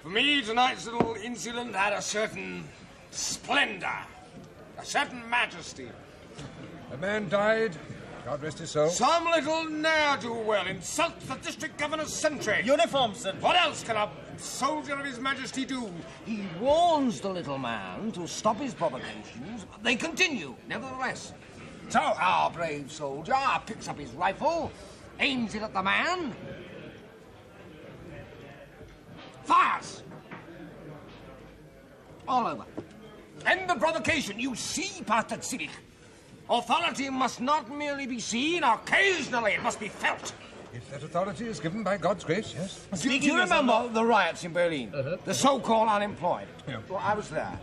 For me, tonight's little incident had a certain splendor, a certain majesty. A man died, God rest his soul. Some little ne'er-do-well insults the district governor's sentry. Uniform sentry. What else can a soldier of His Majesty do? He warns the little man to stop his provocations, but they continue, nevertheless. So our brave soldier picks up his rifle, aims it at the man, fires. All over. End of provocation. You see, Pastor Cyril. Authority must not merely be seen, occasionally it must be felt. If that authority is given by God's grace, yes. Do you remember the riots in Berlin? The so-called unemployed? Yeah. Well, I was there.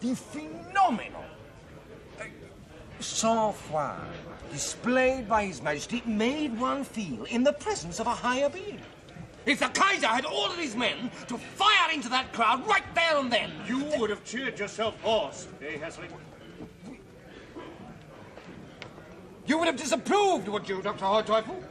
The phenomenal sang-froid displayed by His Majesty made one feel in the presence of a higher being. If the Kaiser had ordered his men to fire into that crowd right there and then... You would have cheered yourself hoarse, eh, Hessling? You would have disapproved, would you, Dr. Heuteufel?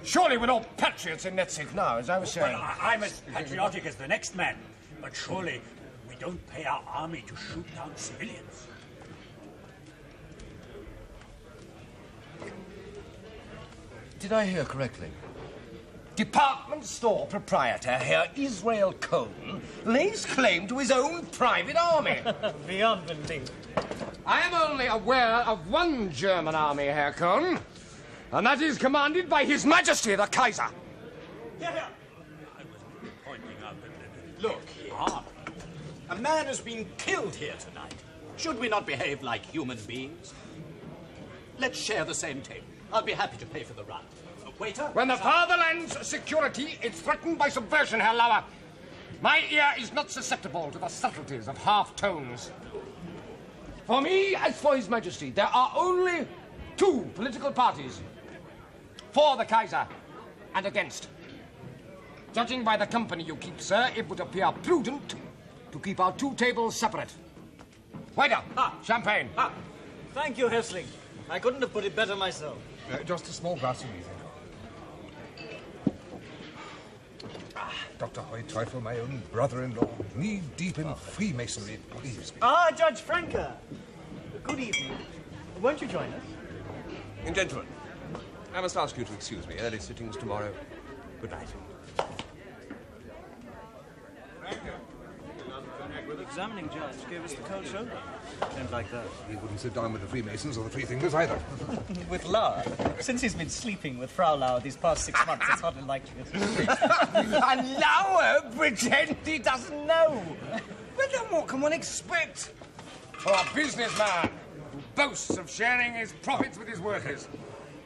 Surely we're all patriots in Netzig now, as I was saying. Well, I'm as patriotic as the next man, but surely we don't pay our army to shoot down civilians. Did I hear correctly? Department store proprietor Herr Israel Cohn lays claim to his own private army. Beyond belief. I am only aware of one German army, Herr Cohn, and that is commanded by His Majesty the Kaiser. Yeah. I was pointing out that... Look here. A man has been killed here tonight. Should we not behave like human beings? Let's share the same table. I'll be happy to pay for the run. Waiter? When the fatherland's security is threatened by subversion, Herr Lauer, my ear is not susceptible to the subtleties of half-tones. For me, as for His Majesty, there are only two political parties. For the Kaiser and against. Judging by the company you keep, sir, it would appear prudent to keep our two tables separate. Waiter, champagne. Thank you, Hessling. I couldn't have put it better myself. Just a small glass of anything. Dr. Heuteufel, my own brother-in-law, knee-deep in Freemasonry, please. Judge Franke. Good evening. Won't you join us? Gentlemen, I must ask you to excuse me. Early sittings tomorrow. Good night. The examining judge gave us the cold shoulder. Don't like that. He wouldn't sit down with the Freemasons or the Freethinkers either. With Lauer. Since he's been sleeping with Frau Lauer these past 6 months, it's hardly likely. And Lauer pretend he doesn't know. But then what can one expect? For a businessman who boasts of sharing his profits with his workers,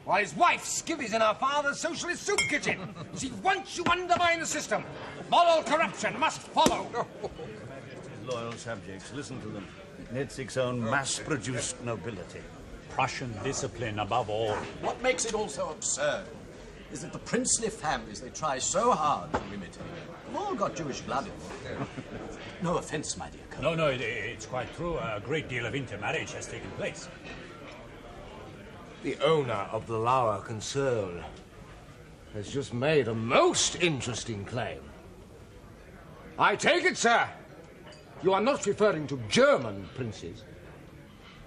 while his wife skivvies in her father's socialist soup kitchen. She wants you undermine the system. Moral corruption must follow. Loyal subjects, listen to them. Netzig's own mass-produced nobility. Prussian discipline above all. What makes it all so absurd is that the princely families they try so hard to imitate have all got Jewish blood in them. No offense, my dear Colonel. No, it's quite true. A great deal of intermarriage has taken place. The owner of the Lauer concern has just made a most interesting claim. I take it, sir, you are not referring to German princes.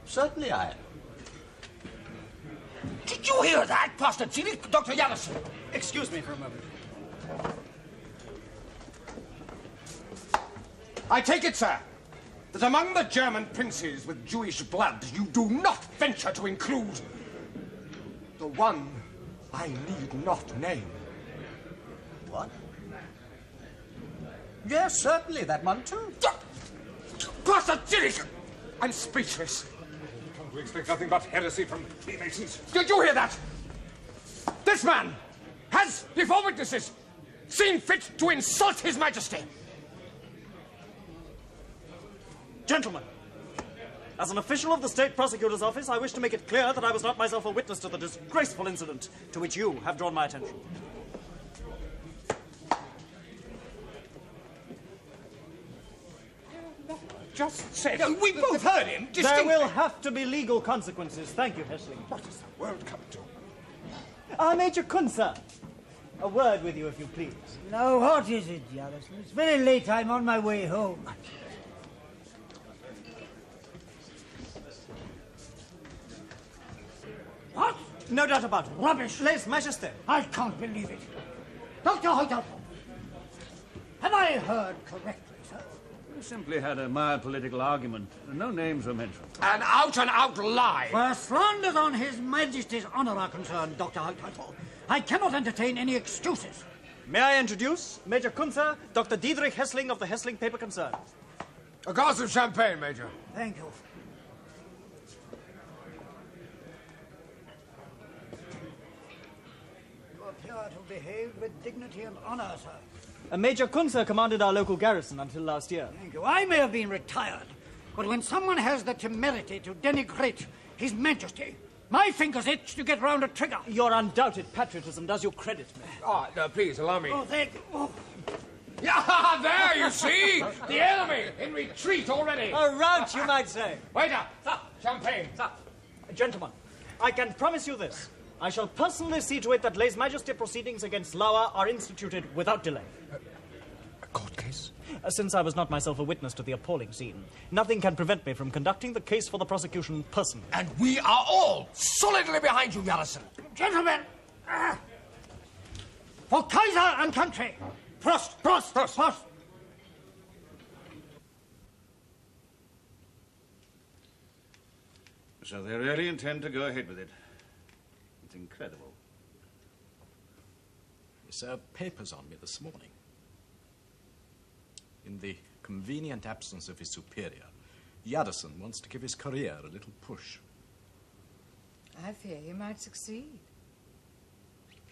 Certainly I am. Did you hear that, Pastor Cyril? Dr. Jadassohn? Excuse me for a moment. I take it, sir, that among the German princes with Jewish blood, you do not venture to include the one I need not name. What? Yes, certainly, that one too. Pastor Cyril! I'm speechless. We expect nothing but heresy from Freemasons. Did you hear that? This man has, before witnesses, seen fit to insult His Majesty. Gentlemen, as an official of the State Prosecutor's Office, I wish to make it clear that I was not myself a witness to the disgraceful incident to which you have drawn my attention. Just said... We both heard him. There will have to be legal consequences. Thank you, Hessling. What has the world come to? Major Kunze. A word with you, if you please. Now, what is it, Jadassohn? It's very late. I'm on my way home. What? No doubt about it. Rubbish. Lèse Majesté. I can't believe it. Dr. Heuteufel, have I heard correctly, sir? We simply had a mild political argument, and no names were mentioned. An out-and-out lie. Where slanders on His Majesty's honour are concerned, Dr. Heuteufel, I cannot entertain any excuses. May I introduce Major Kunzer, Dr. Diederich Hessling of the Hessling Paper Concern. A glass of champagne, Major. Thank you. You appear to behave with dignity and honour, sir. Major Kunzer commanded our local garrison until last year. Thank you. I may have been retired, but when someone has the temerity to denigrate His Majesty, my fingers itch to get round a trigger. Your undoubted patriotism does you credit, me. Ah, no, please, allow me. Oh, thank you. Oh. Yeah, there, you see! The enemy in retreat already. A rout, you might say. Waiter, champagne. Gentlemen, I can promise you this. I shall personally see to it that Lèse Majesté proceedings against Lauer are instituted without delay. A court case? Since I was not myself a witness to the appalling scene, nothing can prevent me from conducting the case for the prosecution personally. And we are all solidly behind you, Jadassohn. Gentlemen, for Kaiser and country. Prost, Prost, Prost, Prost. So they really intend to go ahead with it. It's incredible. He served papers on me this morning. In the convenient absence of his superior, Jadassohn wants to give his career a little push. I fear he might succeed.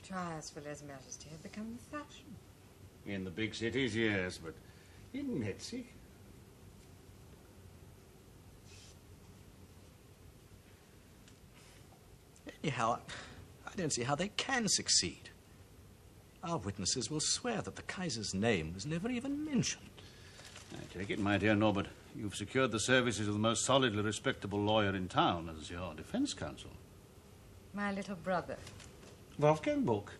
Trials for Lèse Majesté have become the fashion. In the big cities, yes, but in Metzig? Anyhow, I don't see how they can succeed. Our witnesses will swear that the Kaiser's name was never even mentioned. I take it, my dear Norbert, you've secured the services of the most solidly respectable lawyer in town as your defense counsel. My little brother. Wolfgang Book.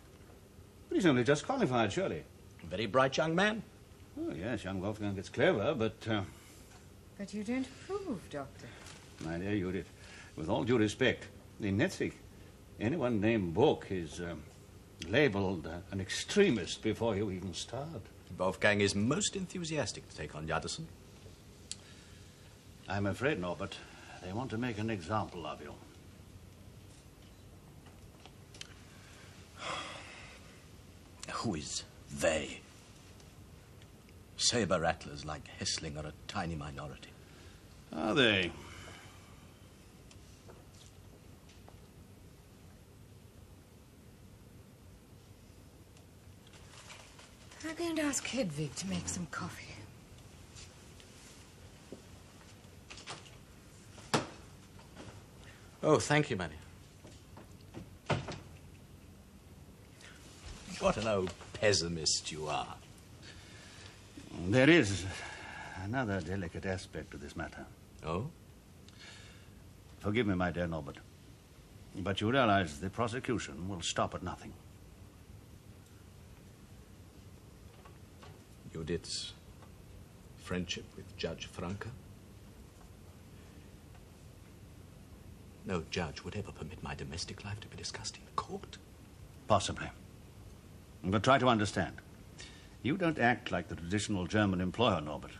But he's only just qualified, surely. A very bright young man. Oh, yes, young Wolfgang gets clever, but... But you don't approve, Doctor. My dear Judith, with all due respect, in Metzig, anyone named Book is labeled an extremist before you even start. Wolfgang is most enthusiastic to take on Jadassohn. I'm afraid, Norbert, they want to make an example of you. Who is they? Saber rattlers like Hessling are a tiny minority. Are they? I'm going to ask Hedwig to make some coffee. Oh, thank you, Manny. What an old pessimist you are. There is another delicate aspect to this matter. Oh? Forgive me, my dear Norbert, but you realize the prosecution will stop at nothing. Judith's friendship with Judge Franke? No judge would ever permit my domestic life to be discussed in court. Possibly. But try to understand. You don't act like the traditional German employer, Norbert.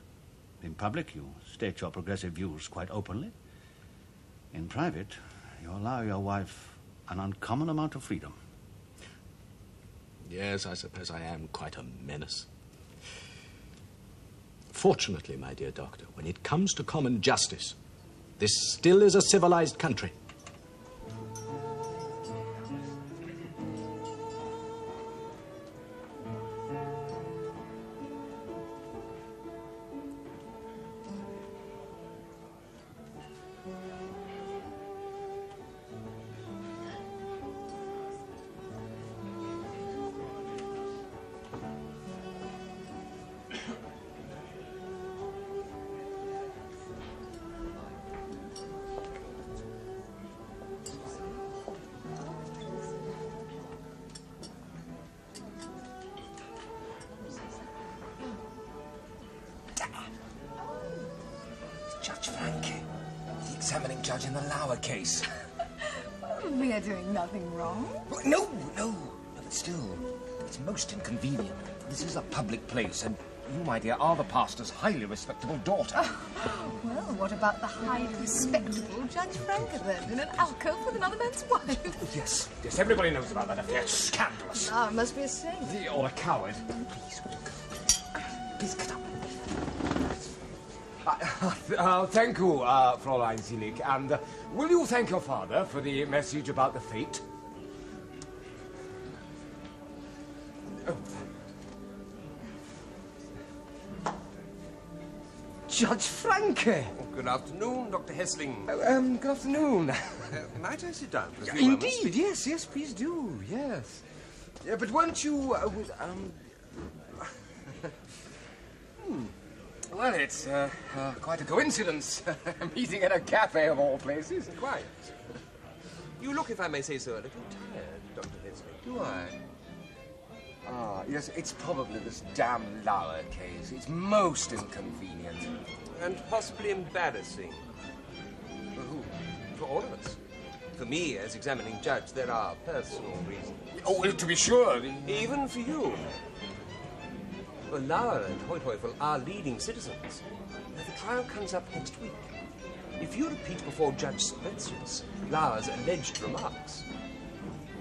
In public, you state your progressive views quite openly. In private, you allow your wife an uncommon amount of freedom. Yes, I suppose I am quite a menace. Fortunately, my dear doctor, when it comes to common justice, this still is a civilized country. Judge Franke, the examining judge in the Lauer case. We are doing nothing wrong. No, but still, it's most inconvenient. This is a public place, and you, my dear, are the pastor's highly respectable daughter. Well, what about the highly respectable Judge Franke, then, in an alcove with another man's wife? Yes, everybody knows about that affair. It's scandalous. Ah, it must be a shame. Or a coward. Please get up. Thank you, Fräulein Selig, and will you thank your father for the message about the fate? Oh. Judge Franke! Good afternoon, Dr. Hessling. Good afternoon. Might I sit down for a few Indeed, moments? yes, please do, yes. Yeah, but weren't you, Well, it's quite a coincidence. Meeting at a cafe of all places. Quite. You look, if I may say so, a little tired, Dr. Hessling. Do I? Ah, yes, it's probably this damn Lauer case. It's most inconvenient. And possibly embarrassing. For who? For all of us. For me, as examining judge, there are personal reasons. Oh, well, to be sure. Even for you. Well, Lauer and Heuteufel are leading citizens. Now, the trial comes up next week. If you repeat before Judge Sprezius Lauer's alleged remarks,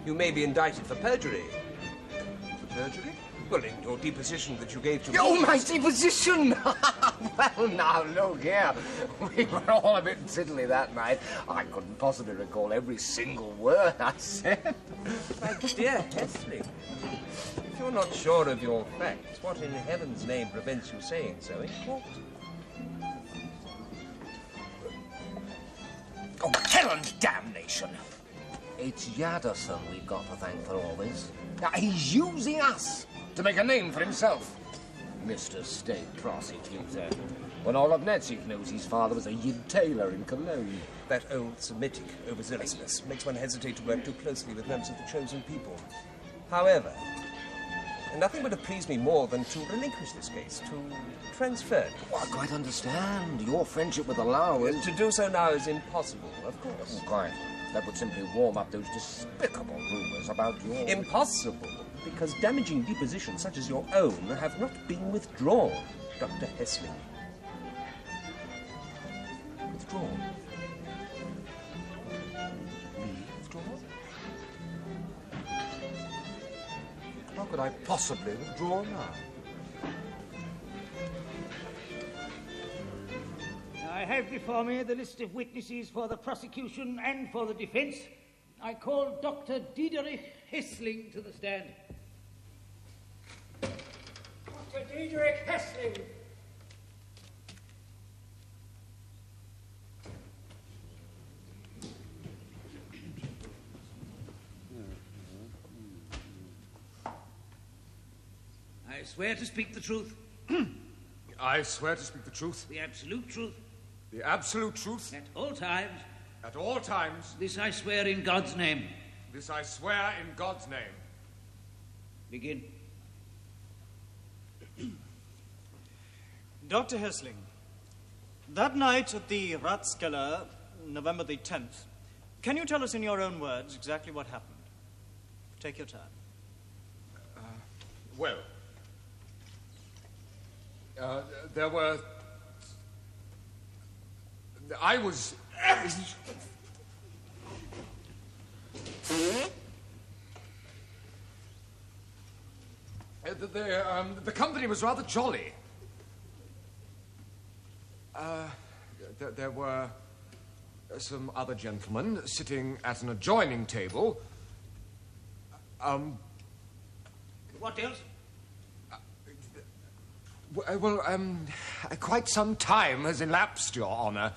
you may be indicted for perjury. For perjury? Well, in your deposition that you gave to me... Oh, my deposition! Well, now, look here. We were all a bit tiddly that night. I couldn't possibly recall every single word I said. My dear Hessling, if you're not sure of your facts, what in heaven's name prevents you saying so in court? Oh, hell and damnation! It's Jadassohn we've got to thank for all this. Now, he's using us to make a name for himself. Mr. State Prosecutor, when all of Netzig knows his father was a Yid tailor in Cologne. That old Semitic overzealousness makes one hesitate to work too closely with members of the chosen people. However, nothing would have pleased me more than to relinquish this case, to transfer it. Well, I quite understand. Your friendship with the Lauers... To do so now is impossible, of course. Oh, quite. That would simply warm up those despicable rumours about your... Impossible, because damaging depositions such as your own have not been withdrawn, Dr. Hessling. Withdrawn? Withdrawn? How could I possibly withdraw now? I have before me the list of witnesses for the prosecution and for the defence. I call Dr. Diederich Hessling to the stand. Dr. Diederich Hessling. I swear to speak the truth. I swear to speak the truth. The absolute truth. The absolute truth. At all times. At all times. This I swear in God's name. This I swear in God's name. Begin. Dr. Hessling, that night at the Ratskeller, November the 10th, can you tell us in your own words exactly what happened? Take your time. Well, there were... I was... The company was rather jolly. There were some other gentlemen sitting at an adjoining table. What else? Quite some time has elapsed, Your Honour.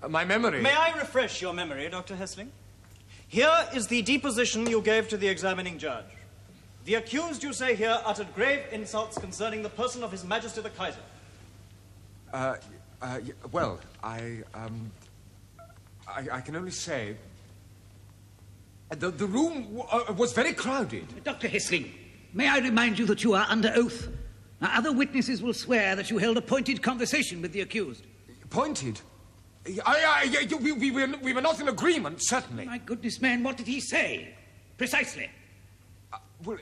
My memory... May I refresh your memory, Dr. Hessling? Here is the deposition you gave to the examining judge. The accused, you say here, uttered grave insults concerning the person of His Majesty the Kaiser. Well, I can only say... The room was very crowded. Dr. Hessling, may I remind you that you are under oath? Now, other witnesses will swear that you held a pointed conversation with the accused. Pointed? We were not in agreement, certainly. My goodness, man, what did he say? Precisely. Well,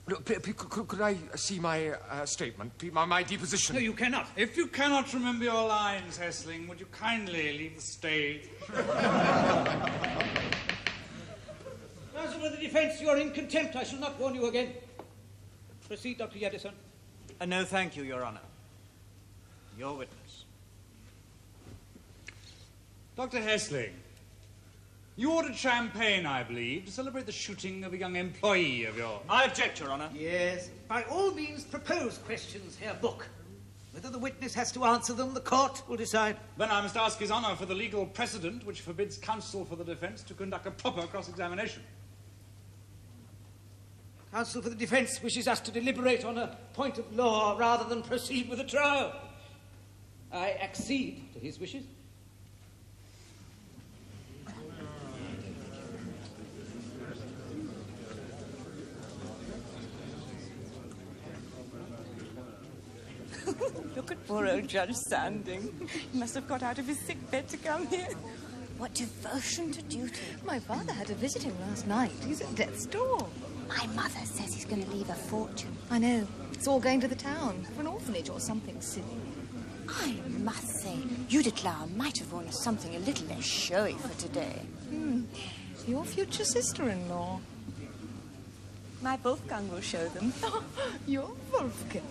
could I see my statement, my deposition? No, you cannot. If you cannot remember your lines, Hessling, would you kindly leave the stage? As for the defence, you are in contempt. I shall not warn you again. Proceed, Dr. Jadassohn. No, thank you, Your Honour. Your witness. Dr. Hessling, you ordered champagne, I believe, to celebrate the shooting of a young employee of yours. I object, Your Honour. Yes. By all means, propose questions, Herr Book. Whether the witness has to answer them, the court will decide. Then I must ask His Honour for the legal precedent which forbids counsel for the defence to conduct a proper cross-examination. Counsel for the defence wishes us to deliberate on a point of law rather than proceed with a trial. I accede to his wishes. Look at poor old Judge Sanding. He must have got out of his sick bed to come here. What devotion to duty. My father had to visit him last night. He's at death's door. My mother says he's going to leave a fortune. I know. It's all going to the town, for an orphanage or something silly. I must say, Judith might have worn something a little less showy for today. Your future sister-in-law. My Wolfgang will show them. Your Wolfgang.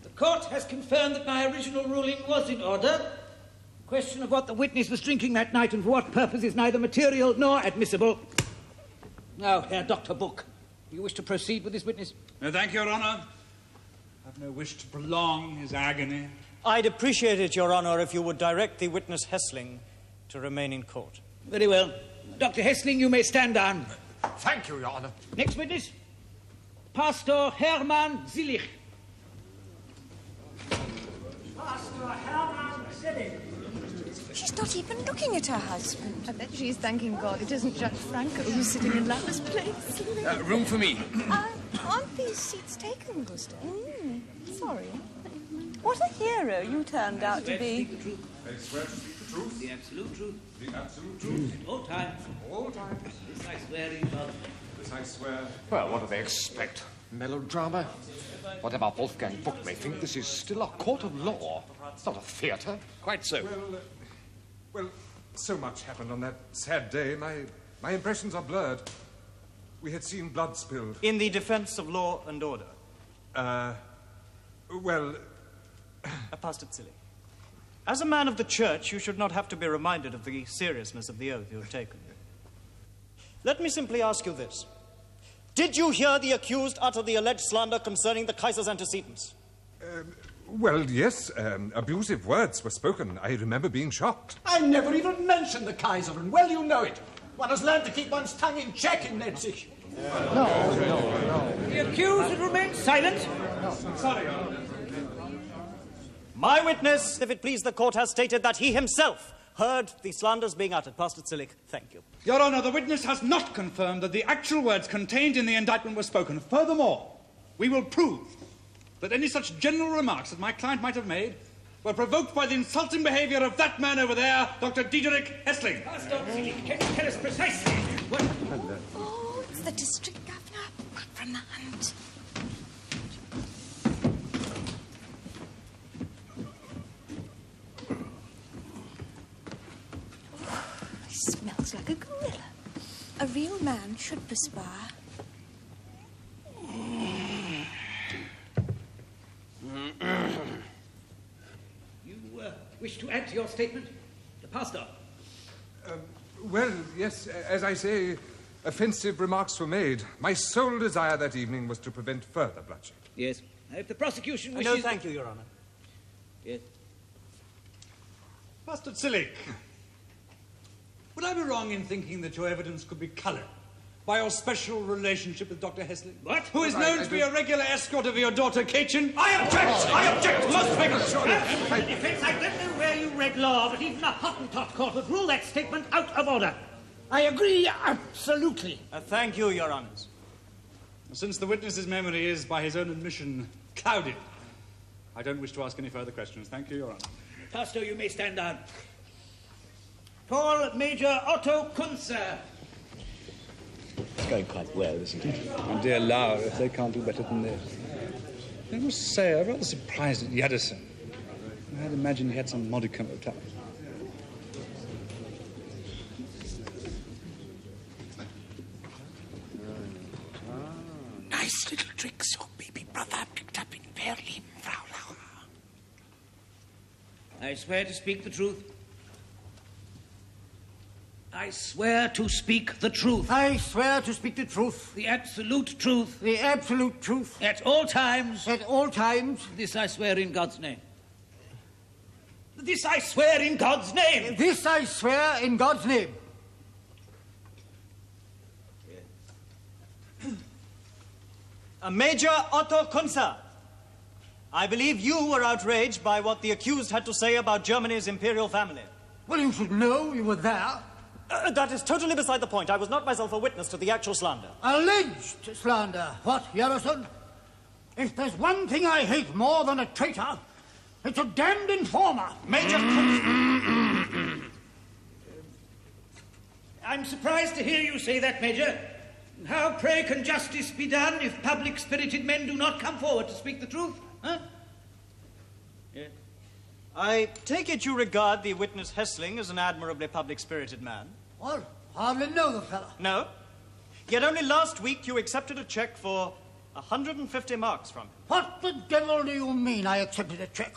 The court has confirmed that my original ruling was in order. The question of what the witness was drinking that night and for what purpose is neither material nor admissible. Now, Herr Dr. Book, do you wish to proceed with this witness? No, thank you, Your Honour. I have no wish to prolong his agony. I'd appreciate it, Your Honour, if you would direct the witness Hessling to remain in court. Very well. Dr. Hessling, you may stand down. Thank you, Your Honour. Next witness, Pastor Hermann Zillich. Pastor Hermann Zillich. She's not even looking at her husband. I bet she's thanking God it isn't Judge Franke who's sitting in Lava's place. Room for me. Aren't these seats taken, Guste? Sorry. What a hero you turned out to be. I swear to speak the truth. The absolute truth. The absolute truth. At all times. All times. This I swear in God. This I swear. Well, what do they expect? Melodrama? Whatever Wolfgang Book may think, this is still a court of law. It's not a theatre. Quite so. Well, so much happened on that sad day. My impressions are blurred. We had seen blood spilled. In the defence of law and order. Pastor Zillich, as a man of the church, you should not have to be reminded of the seriousness of the oath you have taken. Let me simply ask you this. Did you hear the accused utter the alleged slander concerning the Kaiser's antecedents? Well, yes. Abusive words were spoken. I remember being shocked. I never even mentioned the Kaiser, and well you know it. One has learned to keep one's tongue in check in Leipzig. No. The accused had remained silent. Sorry. My witness, if it please the court, has stated that he himself heard the slanders being uttered. Pastor Zillich, thank you. Your Honour, the witness has not confirmed that the actual words contained in the indictment were spoken. Furthermore, we will prove that any such general remarks that my client might have made were provoked by the insulting behaviour of that man over there, Dr. Diederich Hessling. Pastor Zillich, can you tell us precisely what... Oh, it's the district governor, back from the hunt. Smells like a gorilla. A real man should perspire. You wish to add to your statement? The pastor. Well, yes, as I say, offensive remarks were made. My sole desire that evening was to prevent further bloodshed. Yes. If the prosecution wishes... No, thank you, Your Honour. Yes. Pastor Zillich, would I be wrong in thinking that your evidence could be coloured by your special relationship with Dr. Hessling? What? Who is known to be a regular escort of your daughter, Kätchen? I object! Most vigorous, Your Honour. The defence, I don't know where you read law, but even a Hottentot court would rule that statement out of order. I agree absolutely. Thank you, Your Honours. Since the witness's memory is, by his own admission, clouded, I don't wish to ask any further questions. Thank you, Your Honor. Dastor, you may stand down. Call Major Otto Kunzer. It's going quite well, isn't it? And dear Laura, if they can't do better than this. I must say, I'm rather surprised at Jadassohn. I had imagined he had some modicum of talent. Nice little tricks your baby brother picked up in Berlin, Frau Lauer. I swear to speak the truth. I swear to speak the truth. I swear to speak the truth. The absolute truth. The absolute truth. At all times. At all times. This I swear in God's name. This I swear in God's name. This I swear in God's name. Major Otto Kunzer, I believe you were outraged by what the accused had to say about Germany's imperial family. Well, you should know you were there. That is totally beside the point. I was not myself a witness to the actual slander. Alleged slander. What, Jadassohn? If there's one thing I hate more than a traitor, it's a damned informer. Major Kunzer. I'm surprised to hear you say that, Major. How, pray, can justice be done if public-spirited men do not come forward to speak the truth? Huh? Yeah. I take it you regard the witness Hessling as an admirably public-spirited man? Well, hardly know the fellow. No? Yet only last week you accepted a cheque for 150 marks from him. What the devil do you mean I accepted a cheque?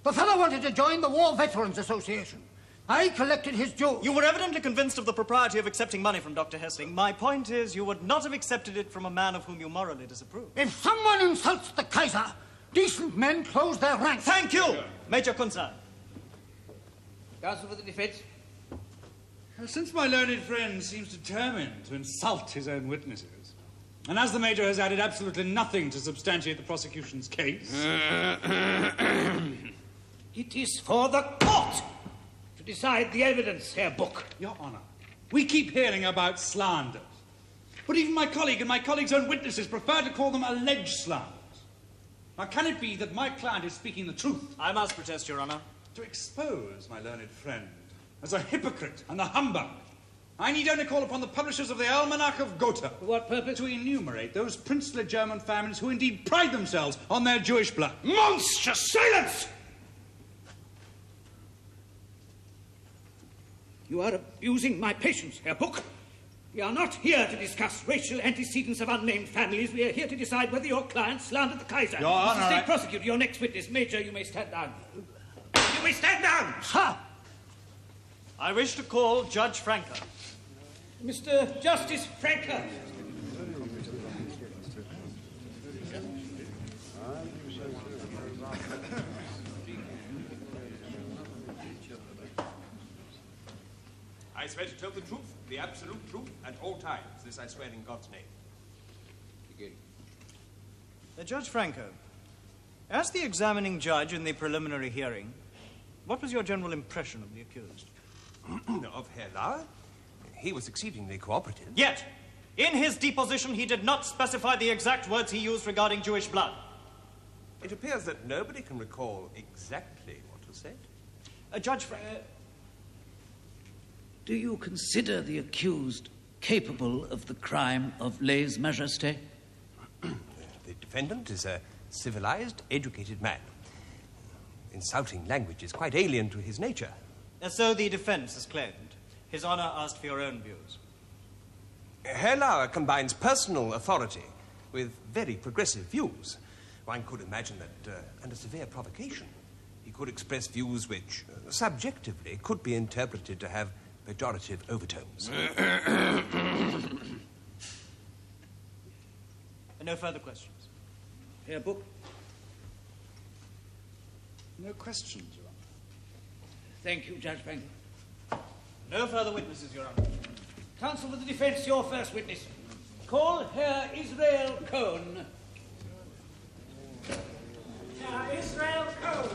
The fellow wanted to join the War Veterans Association. I collected his dues. You were evidently convinced of the propriety of accepting money from Dr. Hessling. My point is, you would not have accepted it from a man of whom you morally disapprove. If someone insults the Kaiser, decent men close their ranks. Thank you, Major Kunzer. Counsel for the defense. Since my learned friend seems determined to insult his own witnesses, and as the Major has added absolutely nothing to substantiate the prosecution's case... It is for the court to decide the evidence, Herr Book. Your Honour, we keep hearing about slanders. But even my colleague and my colleague's own witnesses prefer to call them alleged slanders. Now, can it be that my client is speaking the truth? I must protest, Your Honour. To expose my learned friend as a hypocrite and a humbug, I need only call upon the publishers of the Almanac of Gotha. For what purpose? To enumerate those princely German families who indeed pride themselves on their Jewish blood. Monstrous silence! You are abusing my patience, Herr Book. We are not here to discuss racial antecedents of unnamed families. We are here to decide whether your client slandered the Kaiser. Your Honor, Mr. State Prosecutor, your next witness. Major, you may stand down. You may stand down! Sir! I wish to call Judge Franke. Mr. Justice Franke. I swear to tell the truth, the absolute truth, at all times. This I swear in God's name. Begin. Judge Franke, as the examining judge in the preliminary hearing, what was your general impression of the accused? Of Herr Lauer? He was exceedingly cooperative. Yet, in his deposition, he did not specify the exact words he used regarding Jewish blood. It appears that nobody can recall exactly what was said. Judge Franke... Do you consider the accused capable of the crime of lèse-majesté? The defendant is a civilized, educated man. Insulting language is quite alien to his nature. So the defense has claimed. His Honor asked for your own views. Herr Lauer combines personal authority with very progressive views. One could imagine that, under severe provocation, he could express views which, subjectively, could be interpreted to have pejorative overtones. No further questions. Herr Book? No questions, Your Honor. Thank you, Judge Franke. No further witnesses, Your Honor. Counsel for the defense, your first witness. Call Herr Israel Cohn. Herr Israel Cohn.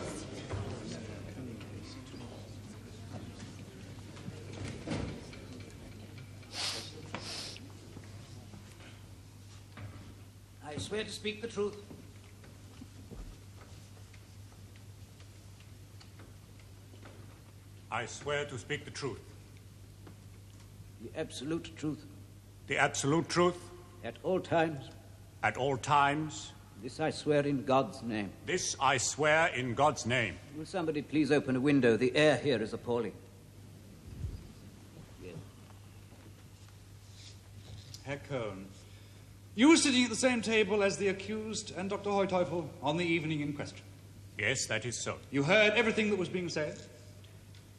swear to speak the truth. I swear to speak the truth. The absolute truth. The absolute truth. At all times. At all times. This I swear in God's name. This I swear in God's name. Will somebody please open a window? The air here is appalling. Yes. Herr Cohn, you were sitting at the same table as the accused and Dr. Heuteufel on the evening in question. Yes, that is so. You heard everything that was being said?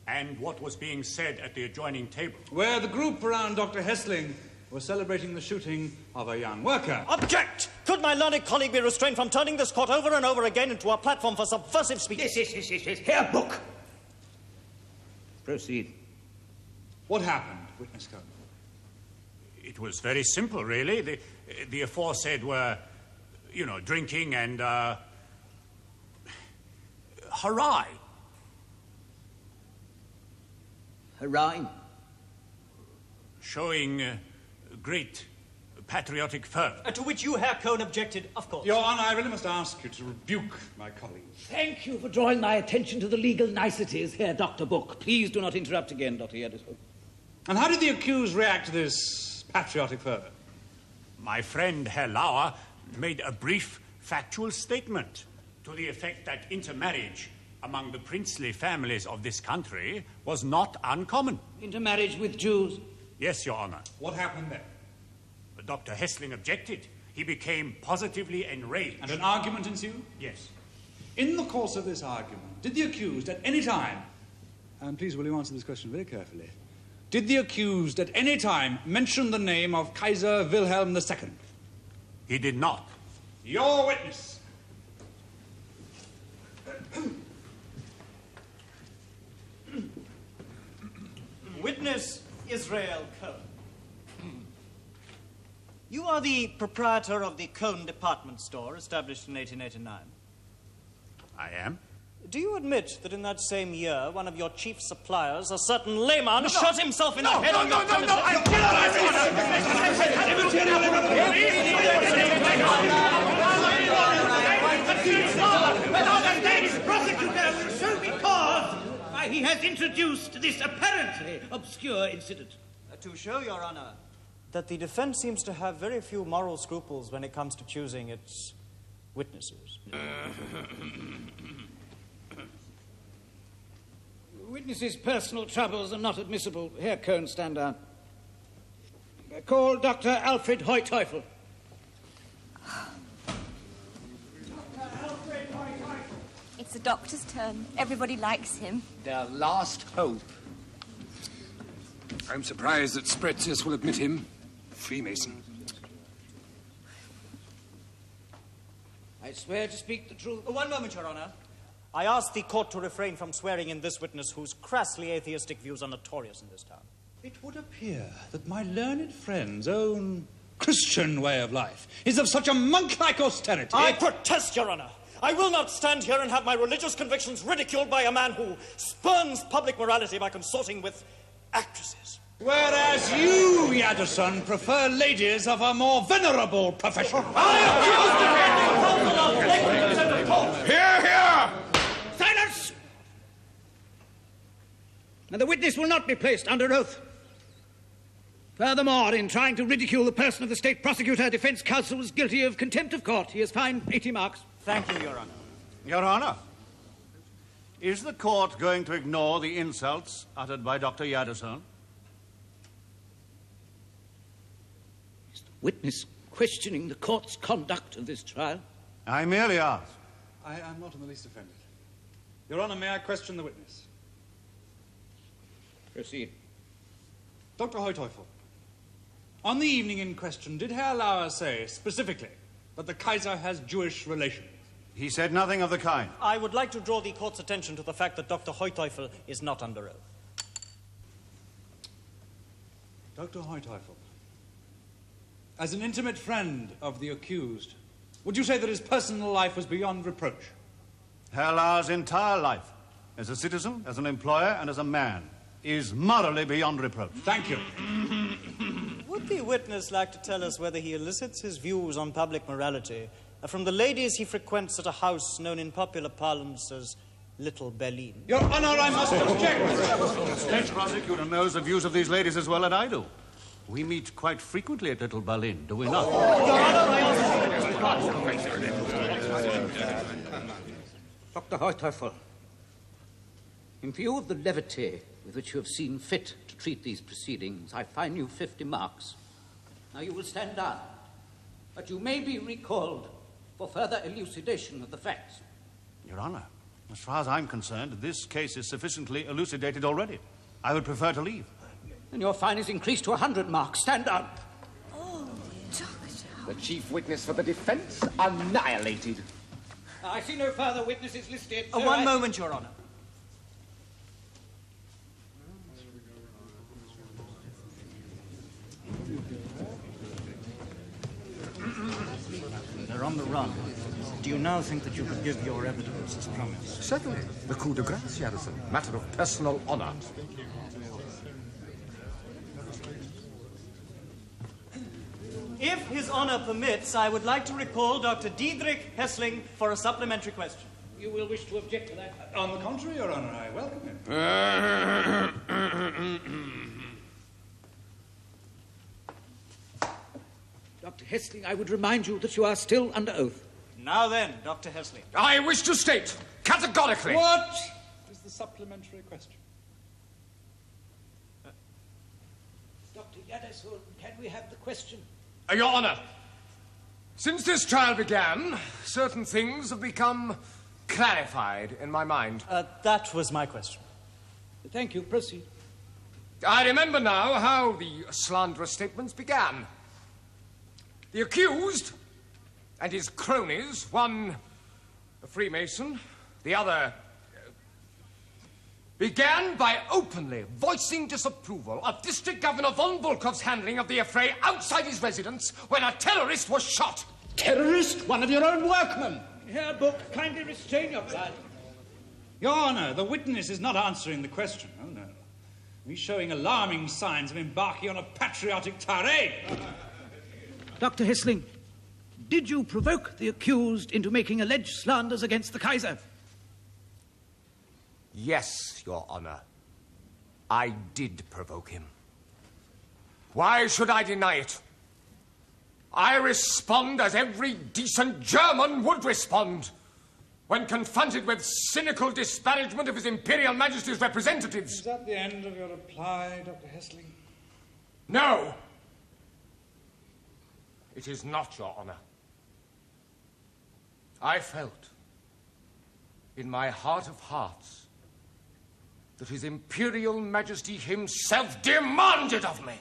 And what was being said at the adjoining table? Where the group around Dr. Hessling was celebrating the shooting of a young worker. Object! Could my learned colleague be restrained from turning this court over and over again into a platform for subversive speech? Yes. Herr Book. Proceed. What happened, witness Cohn? It was very simple, really. The aforesaid were, drinking and, hurrah. Hurrah? Showing great patriotic fervour. To which you, Herr Cohn, objected, of course. Your Honour, I really must ask you to rebuke my colleague. Thank you for drawing my attention to the legal niceties, Herr Dr. Book. Please do not interrupt again, Dr. Jadassohn. And how did the accused react to this patriotic fervour? My friend, Herr Lauer, made a brief factual statement to the effect that intermarriage among the princely families of this country was not uncommon. Intermarriage with Jews? Yes, Your Honour. What happened then? Dr. Hessling objected. He became positively enraged. And an argument ensued? Yes. In the course of this argument, did the accused at any time, and please will you answer this question very carefully, did the accused at any time mention the name of Kaiser Wilhelm II? He did not. Your witness. Witness Israel Cohn. You are the proprietor of the Cohn department store established in 1889. I am. Do you admit that in that same year, one of your chief suppliers, a certain Lehmann, shot himself in the head on your premises? The prosecutor will show me cause why he has introduced this apparently obscure incident. To show, Your Honour, that the defense seems to have very few moral scruples when it comes to choosing its witnesses. Witnesses' personal troubles are not admissible. Herr Cohn, stand down. Call Dr. Alfred Heuteufel. It's the doctor's turn. Everybody likes him. Their last hope. I'm surprised that Sprezius will admit him. Freemason. I swear to speak the truth. One moment, Your Honour. I ask the court to refrain from swearing in this witness whose crassly atheistic views are notorious in this town. It would appear that my learned friend's own Christian way of life is of such a monk-like austerity. I protest, Your Honour. I will not stand here and have my religious convictions ridiculed by a man who spurns public morality by consorting with actresses. Whereas you, Jadassohn, prefer ladies of a more venerable profession. Hear! Silence! And the witness will not be placed under oath. Furthermore, in trying to ridicule the person of the state prosecutor, defense counsel was guilty of contempt of court. He is fined 80 marks. Thank you, Your Honour. Your Honour, is the court going to ignore the insults uttered by Dr. Jadassohn? Is the witness questioning the court's conduct of this trial? I merely ask. I am not in the least offended. Your Honour, may I question the witness? Proceed. Dr. Heuteufel, on the evening in question, did Herr Lauer say specifically that the Kaiser has Jewish relations? He said nothing of the kind. I would like to draw the court's attention to the fact that Dr. Heuteufel is not under oath. Dr. Heuteufel, as an intimate friend of the accused, would you say that his personal life was beyond reproach? Herr Lauer's entire life, as a citizen, as an employer, and as a man, is morally beyond reproach. Thank you. Would the witness like to tell us whether he elicits his views on public morality from the ladies he frequents at a house known in popular parlance as Little Berlin? Your Honor, I must object. The state prosecutor knows the views of these ladies as well as I do. We meet quite frequently at Little Berlin, do we not? Dr. Heuteufel, in view of the levity with which you have seen fit to treat these proceedings, I fine you 50 marks. Now you will stand down, but you may be recalled for further elucidation of the facts. Your Honor, as far as I'm concerned, this case is sufficiently elucidated already. I would prefer to leave. Then your fine is increased to 100 marks. Stand down. Oh, Doctor. The chief witness for the defense annihilated. I see no further witnesses listed. One moment, Your Honor. They're on the run. Do you now think that you could give your evidence as promised? Certainly. The coup de grace, Jadassohn. Matter of personal honor. If His Honor permits, I would like to recall Dr. Diederich Hessling for a supplementary question. You will wish to object to that? On the contrary, Your Honor, I welcome him. Dr. Hessling, I would remind you that you are still under oath. Now then, Dr. Hessling. I wish to state categorically. What is the supplementary question? Dr. Jadassohn, can we have the question? Your Honor, since this trial began, certain things have become clarified in my mind. That was my question. Thank you. Proceed. I remember now how the slanderous statements began. The accused and his cronies, one a Freemason, the other, began by openly voicing disapproval of District Governor von Wulckow's handling of the affray outside his residence when a terrorist was shot. Terrorist? One of your own workmen. Herbert, kindly restrain your blood. Your Honor, the witness is not answering the question. Oh, no. He's showing alarming signs of embarking on a patriotic tirade. Dr. Hessling, did you provoke the accused into making alleged slanders against the Kaiser? Yes, Your Honor. I did provoke him. Why should I deny it? I respond as every decent German would respond when confronted with cynical disparagement of His Imperial Majesty's representatives. Is that the end of your reply, Dr. Hessling? No. It is not, Your Honor. I felt, in my heart of hearts, that His Imperial Majesty himself demanded of me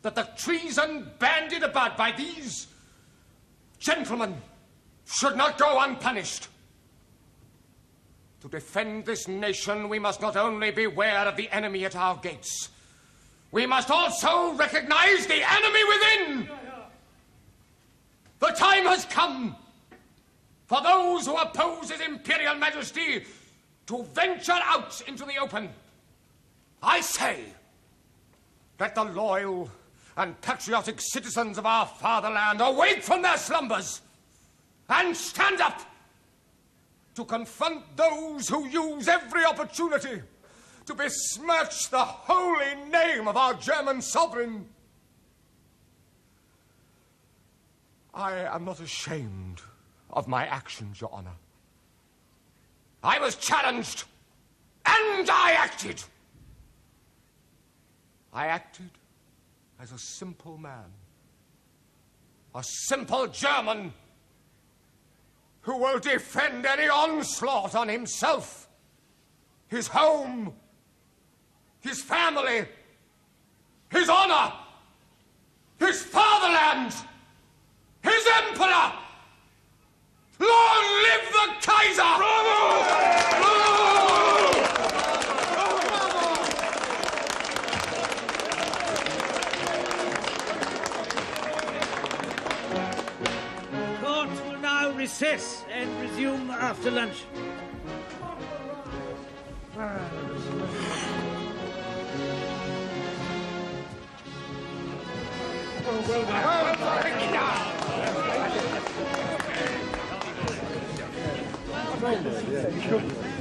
that the treason bandied about by these gentlemen should not go unpunished. To defend this nation, we must not only beware of the enemy at our gates, we must also recognize the enemy within. The time has come for those who oppose His Imperial Majesty to venture out into the open. I say, let the loyal and patriotic citizens of our fatherland awake from their slumbers and stand up to confront those who use every opportunity to besmirch the holy name of our German sovereign. I am not ashamed of my actions, Your Honor. I was challenged, and I acted. I acted as a simple man, a simple German who will defend any onslaught on himself, his home, his family, his honor, his fatherland, his emperor. Long live the Kaiser! Bravo! The court will now recess and resume after lunch.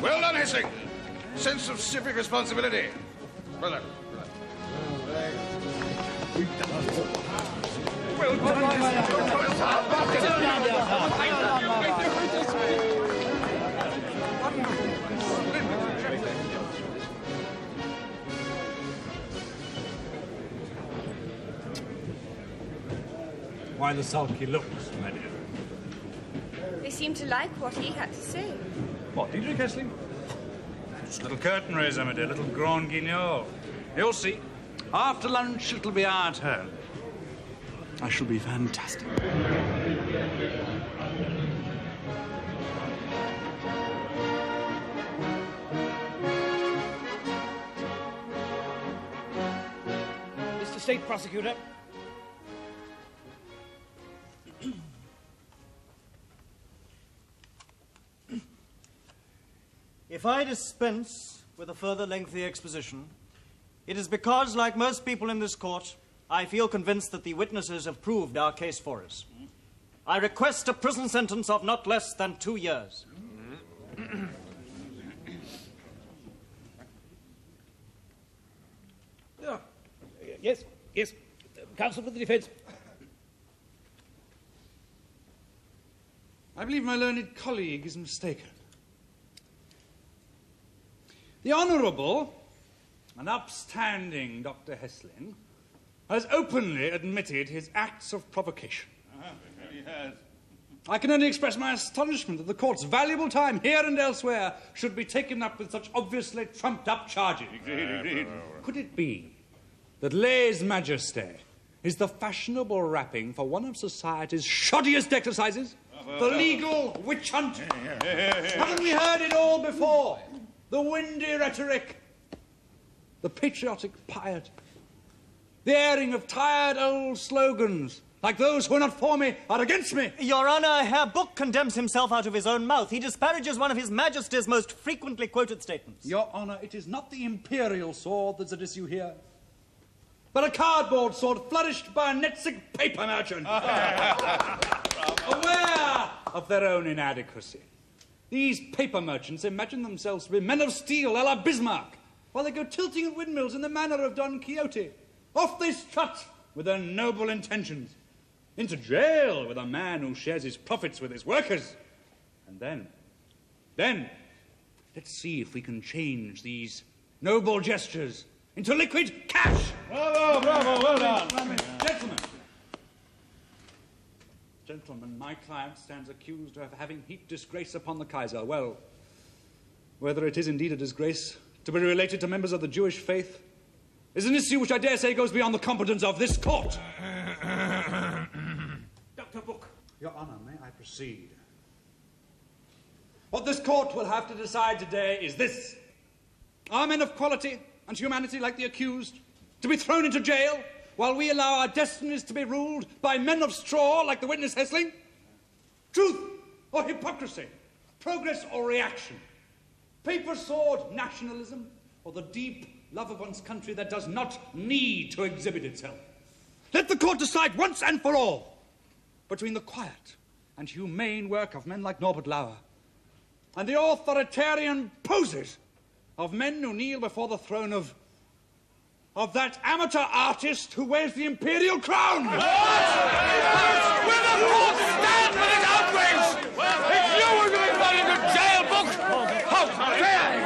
Well done, Hessling. Sense of civic responsibility. Well done. Well Why the sulky looks, my dear? They seem to like what he had to say. What, Diederich Hessling? Just a little curtain raiser, my dear, little grand guignol. You'll see. After lunch, it'll be our turn. I shall be fantastic. Mr. State Prosecutor. If I dispense with a further lengthy exposition, it is because, like most people in this court, I feel convinced that the witnesses have proved our case for us. I request a prison sentence of not less than 2 years. Yes, yes. Counsel for the defence. I believe my learned colleague is mistaken. The Honourable and upstanding Dr. Hessling has openly admitted his acts of provocation. He has. I can only express my astonishment that the court's valuable time here and elsewhere should be taken up with such obviously trumped-up charges. Agreed. Could it be that lèse majesté is the fashionable wrapping for one of society's shoddiest exercises? The legal witch hunt? Haven't we heard it all before? The windy rhetoric, the patriotic piety, the airing of tired old slogans, like those who are not for me are against me. Your Honour, Herr Buck condemns himself out of his own mouth. He disparages one of His Majesty's most frequently quoted statements. Your Honour, it is not the Imperial sword that's at issue here, but a cardboard sword flourished by a Netzig paper merchant. Aware of their own inadequacy, these paper merchants imagine themselves to be men of steel a la Bismarck, while they go tilting at windmills in the manner of Don Quixote. Off they strut with their noble intentions, into jail with a man who shares his profits with his workers. And then, let's see if we can change these noble gestures into liquid cash. Bravo, well done. Gentlemen, my client stands accused of having heaped disgrace upon the Kaiser. Well, whether it is indeed a disgrace to be related to members of the Jewish faith is an issue which I dare say goes beyond the competence of this court. Dr. Buck. Your Honour, may I proceed? What this court will have to decide today is this. Are men of quality and humanity like the accused to be thrown into jail while we allow our destinies to be ruled by men of straw like the witness Hessling? Truth or hypocrisy? Progress or reaction? Paper sword nationalism or the deep love of one's country that does not need to exhibit itself? Let the court decide once and for all between the quiet and humane work of men like Norbert Lauer and the authoritarian poses of men who kneel before the throne of that amateur artist who wears the Imperial crown. Will the court stand for this outrage? If you were going to run into jail, Book, how dare you?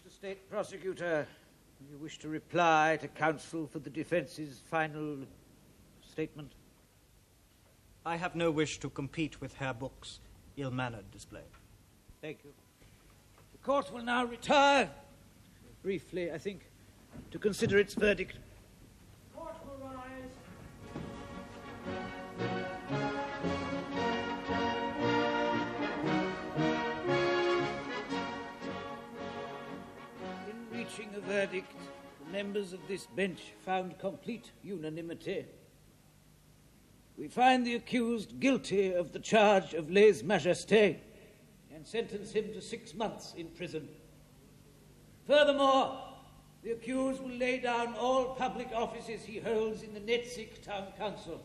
Mr. State Prosecutor, you wish to reply to counsel for the defence's final statement? I have no wish to compete with Herr Buck's ill-mannered display. Thank you. The court will now retire, briefly, I think, to consider its verdict. Court will rise. In reaching a verdict, the members of this bench found complete unanimity. We find the accused guilty of the charge of lèse majesté and sentence him to 6 months in prison. Furthermore, the accused will lay down all public offices he holds in the Netzig Town Council.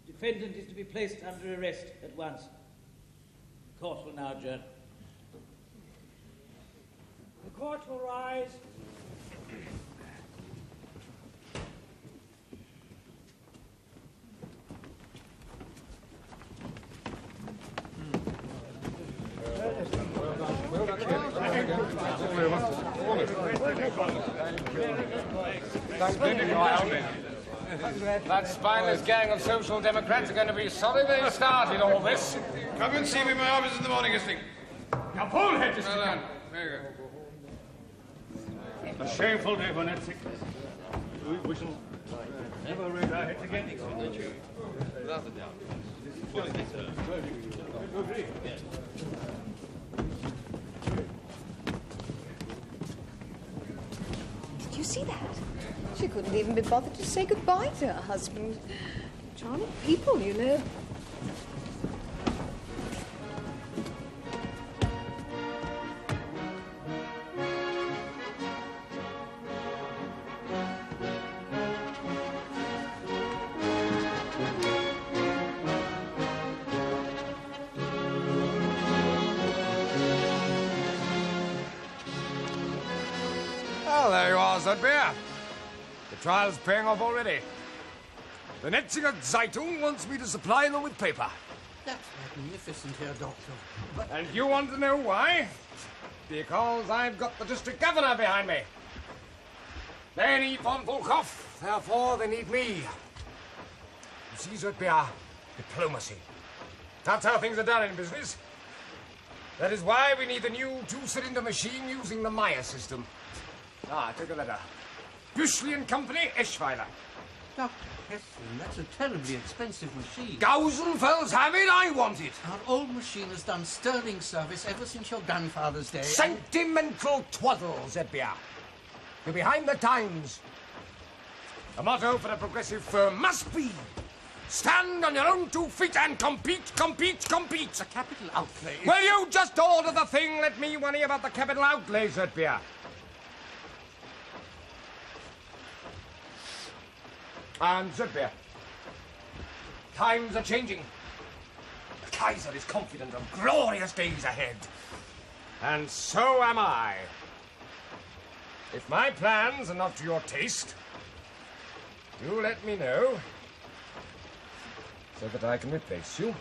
The defendant is to be placed under arrest at once. The court will now adjourn. The court will rise. That spineless gang of Social Democrats are going to be sorry they started all this. Come and see me in my office in the morning, Hessling. Now, pull head, Well done. Very good. A shameful day for Netzig. We shall never raise our heads again. Did you see that? She couldn't even be bothered to say goodbye to her husband. Charming people, you know. Well, there you are, Zudbeer. The trial's paying off already. The Netzinger Zeitung wants me to supply them with paper. That's magnificent, Herr Doctor. And you want to know why? Because I've got the district governor behind me. They need von Wulckow, therefore they need me. You see, Zudbeer, diplomacy. That's how things are done in business. That is why we need the new two-cylinder machine using the Meyer system. Ah, take a letter. Büschli and Company, Eschweiler. Dr. Hessling, that's a terribly expensive machine. Gausenfels have it, I want it. Our old machine has done sterling service ever since your grandfather's day. Sentimental twaddle, Zudbeer. You're behind the times. The motto for a progressive firm must be stand on your own 2 feet and compete, compete, compete. The capital outlay. Will you just order the thing? Let me worry about the capital outlay, Zudbeer. And Zudbeer, times are changing. The Kaiser is confident of glorious days ahead. And so am I. If my plans are not to your taste, do let me know so that I can replace you.